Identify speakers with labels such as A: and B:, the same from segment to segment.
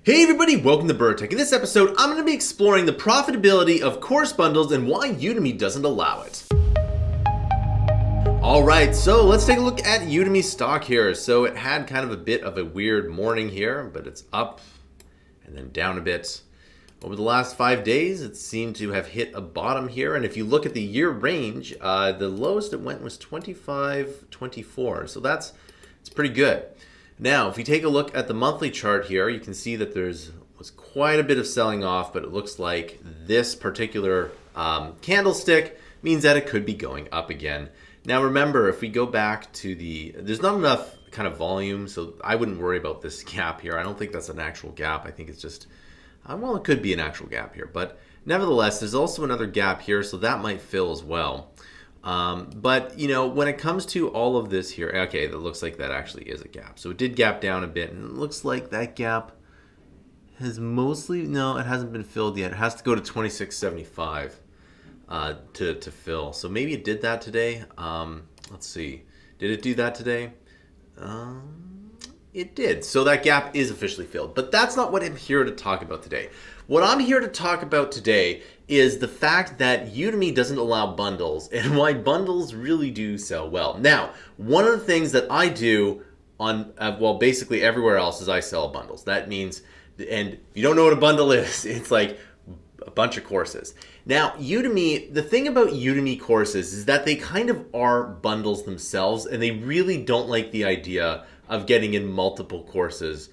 A: Hey everybody, welcome to Bura. In this episode, I'm going to be exploring the profitability of course bundles and why Udemy doesn't allow it. Alright, so let's take a look at Udemy stock here. So it had kind of a bit of a weird morning here, but it's up and then down a bit. Over the last 5 days, it seemed to have hit a bottom here. And if you look at the year range, the lowest it went was 25.24. So it's pretty good. Now, if we take a look at the monthly chart here, you can see that was quite a bit of selling off, but it looks like this particular candlestick means that it could be going up again. Now, remember, if we go back to there's not enough kind of volume, so I wouldn't worry about this gap here. I don't think that's an actual gap. I think it's just, well, it could be an actual gap here, but nevertheless, there's also another gap here, so that might fill as well. But, you know, when it comes to all of this here, okay, that looks like that actually is a gap. So it did gap down a bit, and it looks like that gap has no, it hasn't been filled yet. It has to go to 26.75 to fill. So maybe it did that today. Let's see. Did it do that today? It did. So that gap is officially filled. But that's not what I'm here to talk about today. What I'm here to talk about today is the fact that Udemy doesn't allow bundles and why bundles really do sell well. Now, one of the things that I do on, basically everywhere else is I sell bundles. That means, and if you don't know what a bundle is, it's like a bunch of courses. Now, Udemy, the thing about Udemy courses is that they kind of are bundles themselves, and they really don't like the idea of getting in multiple courses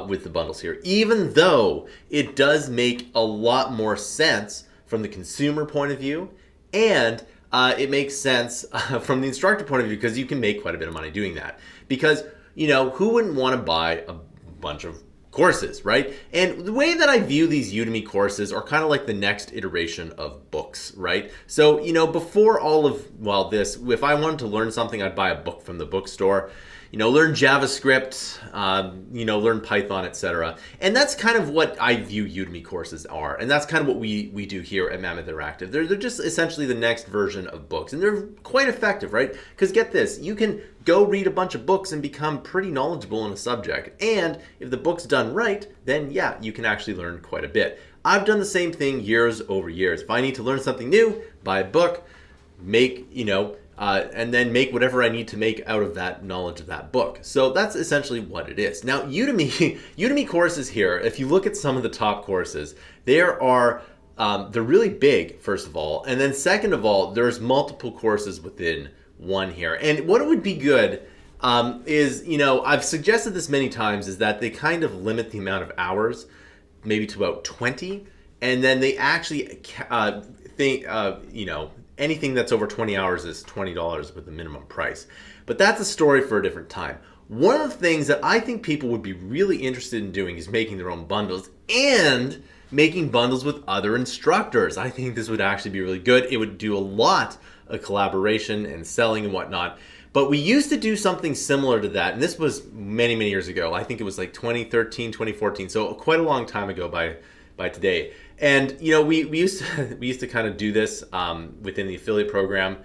A: with the bundles here, even though it does make a lot more sense from the consumer point of view, and it makes sense from the instructor point of view because you can make quite a bit of money doing that. Because, you know, who wouldn't want to buy a bunch of courses, right? And the way that I view these Udemy courses are kind of like the next iteration of books, right? So, you know, before all of, this, if I wanted to learn something, I'd buy a book from the bookstore. You know, learn JavaScript, learn Python, etc. And that's kind of what I view Udemy courses are. And that's kind of what we do here at Mammoth Interactive. They're just essentially the next version of books. And they're quite effective, right? Because get this, you can go read a bunch of books and become pretty knowledgeable in a subject. And if the book's done right, then yeah, you can actually learn quite a bit. I've done the same thing years over years. If I need to learn something new, buy a book, and then make whatever I need to make out of that knowledge of that book. So that's essentially what it is. Now, Udemy courses here, if you look at some of the top courses, they're really big, first of all. And then second of all, there's multiple courses within one here. And what it would be good is, I've suggested this many times, is that they kind of limit the amount of hours, maybe to about 20. And then they actually anything that's over 20 hours is $20 with the minimum price. But that's a story for a different time. One of the things that I think people would be really interested in doing is making their own bundles and making bundles with other instructors. I think this would actually be really good. It would do a lot of collaboration and selling and whatnot. But we used to do something similar to that, and this was many, many years ago. I think it was like 2013, 2014, so quite a long time ago by today. And we used to kind of do this within the affiliate program,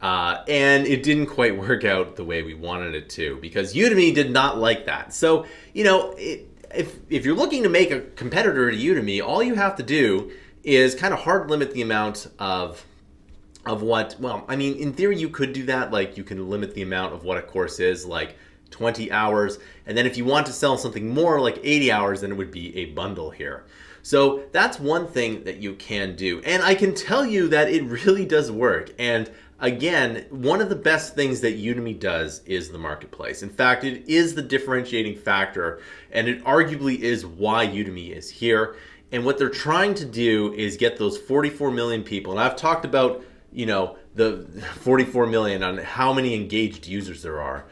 A: and it didn't quite work out the way we wanted it to because Udemy did not like that. So if you're looking to make a competitor to Udemy, all you have to do is kind of hard limit the amount of what. Well, I mean, in theory, you could do that. Like you can limit the amount of what a course is, like 20 hours, and then if you want to sell something more, like 80 hours, then it would be a bundle here. So that's one thing that you can do. And I can tell you that it really does work. And again, one of the best things that Udemy does is the marketplace. In fact, it is the differentiating factor, and it arguably is why Udemy is here. And what they're trying to do is get those 44 million people. And I've talked about, the 44 million on how many engaged users there are.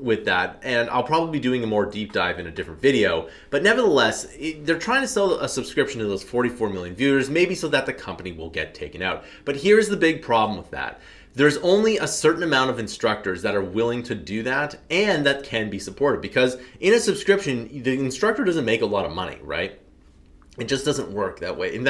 A: With that, and I'll probably be doing a more deep dive in a different video, but nevertheless, they're trying to sell a subscription to those 44 million viewers, maybe so that the company will get taken out. But here's the big problem with that. There's only a certain amount of instructors that are willing to do that and that can be supported, because in a subscription, the instructor doesn't make a lot of money, right? It just doesn't work that way. In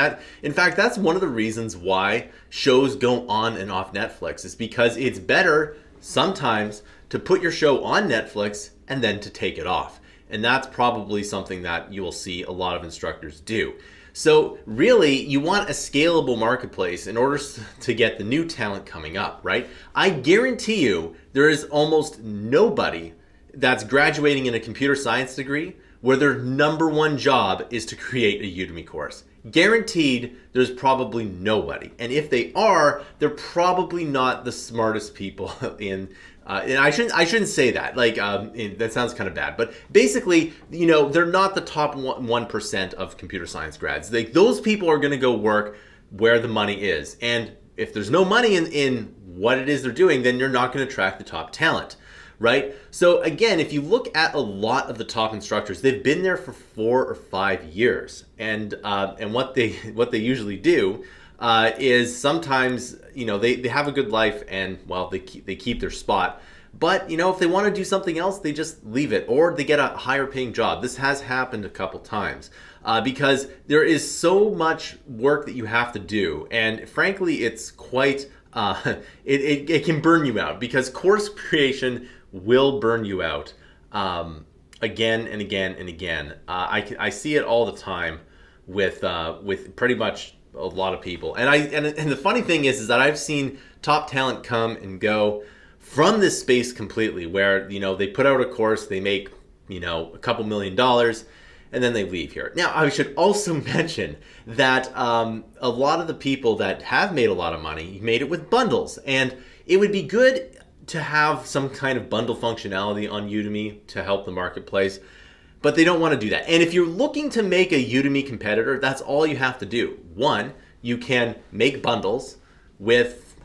A: fact, that's one of the reasons why shows go on and off Netflix, is because it's better sometimes to put your show on Netflix and then to take it off. And that's probably something that you will see a lot of instructors do. So really, you want a scalable marketplace in order to get the new talent coming up, right? I guarantee you there is almost nobody that's graduating in a computer science degree where their number one job is to create a Udemy course. Guaranteed, there's probably nobody. And if they are, they're probably not the smartest people in. And I shouldn't say that. Like that sounds kind of bad. But basically, they're not the top 1% of computer science grads. Those people are going to go work where the money is. And if there's no money in what it is they're doing, then you're not going to attract the top talent. Right? So again, if you look at a lot of the top instructors, they've been there for 4 or 5 years, and what they usually do is sometimes they have a good life and they keep their spot, but if they want to do something else, they just leave it or they get a higher paying job. This has happened a couple times because there is so much work that you have to do, and frankly, it's quite it can burn you out because course creation will burn you out again and again and again. I see it all the time with pretty much a lot of people. And the funny thing is that I've seen top talent come and go from this space completely, where they put out a course, they make a couple $1 million, and then they leave here. Now, I should also mention that a lot of the people that have made a lot of money made it with bundles, and it would be good to have some kind of bundle functionality on Udemy to help the marketplace, but they don't want to do that. And if you're looking to make a Udemy competitor, that's all you have to do. One, you can make bundles with,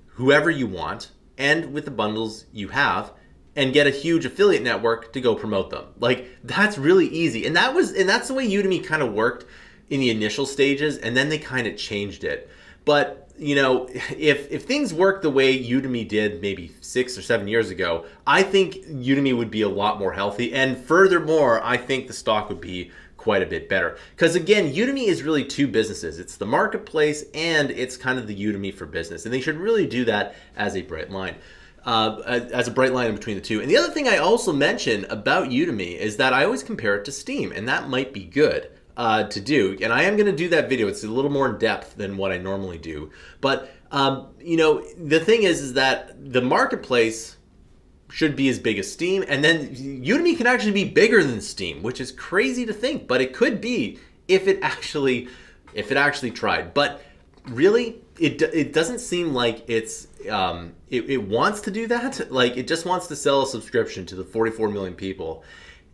A: whoever you want and with the bundles you have, and get a huge affiliate network to go promote them. Like, that's really easy. And that's the way Udemy kind of worked in the initial stages, and then they kind of changed it. But if things work the way Udemy did maybe 6 or 7 years ago, I think Udemy would be a lot more healthy. And furthermore, I think the stock would be quite a bit better. Because again, Udemy is really two businesses. It's the marketplace and it's kind of the Udemy for business. And they should really do that as a bright line. In between the two. And the other thing I also mention about Udemy is that I always compare it to Steam, and that might be good to do, and I am going to do that video. It's a little more in depth than what I normally do, but the thing is that the marketplace should be as big as Steam, and then Udemy can actually be bigger than Steam, which is crazy to think, but it could be if it actually tried. But really, it doesn't seem like it wants to do that. Like, it just wants to sell a subscription to the 44 million people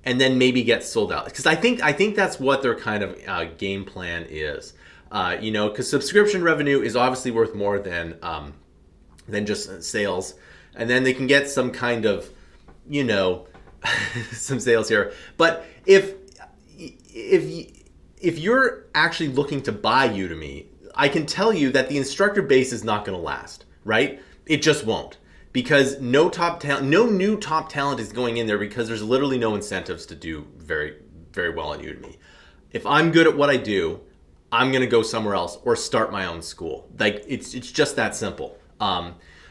A: and then maybe get sold out. Because I think that's what their kind of game plan is. Because subscription revenue is obviously worth more than just sales, and then they can get some kind of some sales here. But if you're actually looking to buy Udemy, I can tell you that the instructor base is not going to last, right? It just won't. Because no new top talent is going in there, because there's literally no incentives to do very, very well on Udemy. If I'm good at what I do, I'm going to go somewhere else or start my own school. Like, it's just that simple.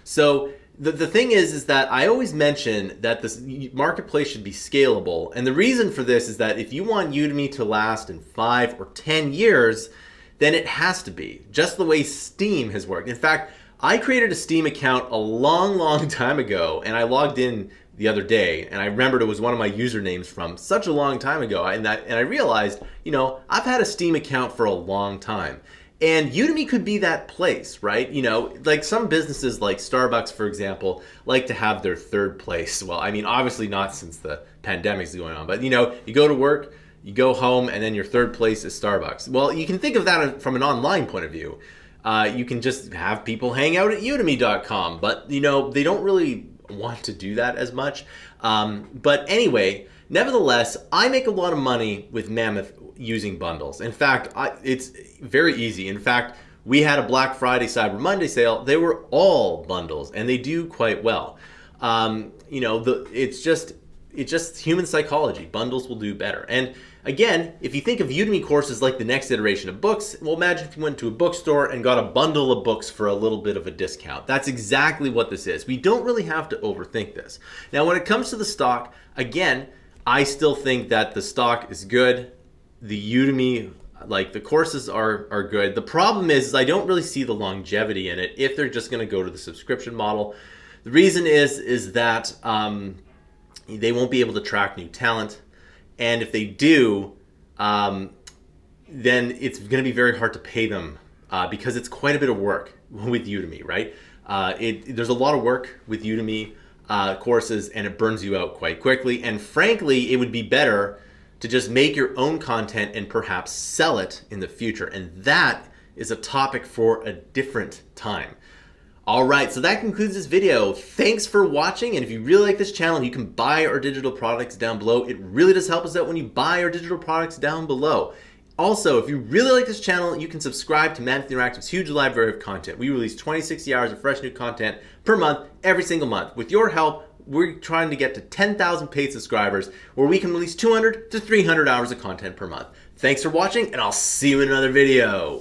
A: So the thing is that I always mention that this marketplace should be scalable. And the reason for this is that if you want Udemy to last in 5 or 10 years, then it has to be just the way Steam has worked. In fact, I created a Steam account a long time ago, and I logged in the other day, and I remembered it was one of my usernames from such a long time ago, and I realized, I've had a Steam account for a long time. And Udemy could be that place, right? Like some businesses like Starbucks, for example, like to have their third place. Well, I mean, obviously not since the pandemic is going on, but you go to work, you go home, and then your third place is Starbucks. Well, you can think of that from an online point of view. You can just have people hang out at udemy.com, but they don't really want to do that as much. But anyway, nevertheless, I make a lot of money with Mammoth using bundles. In fact, it's very easy. In fact, we had a Black Friday, Cyber Monday sale. They were all bundles, and they do quite well. It's just human psychology. Bundles will do better. And again, if you think of Udemy courses like the next iteration of books, well, imagine if you went to a bookstore and got a bundle of books for a little bit of a discount. That's exactly what this is. We don't really have to overthink this. Now, when it comes to the stock, again, I still think that the stock is good. The Udemy, like the courses are good. The problem is I don't really see the longevity in it if they're just going to go to the subscription model. The reason is that they won't be able to track new talent. And if they do, then it's going to be very hard to pay them because it's quite a bit of work with Udemy, right? There's a lot of work with Udemy courses, and it burns you out quite quickly. And frankly, it would be better to just make your own content and perhaps sell it in the future. And that is a topic for a different time. All right, so that concludes this video. Thanks for watching, and if you really like this channel, you can buy our digital products down below. It really does help us out when you buy our digital products down below. Also, if you really like this channel, you can subscribe to Mammoth Interactive's huge library of content. We release 60 hours of fresh new content per month, every single month. With your help, we're trying to get to 10,000 paid subscribers where we can release 200 to 300 hours of content per month. Thanks for watching, and I'll see you in another video.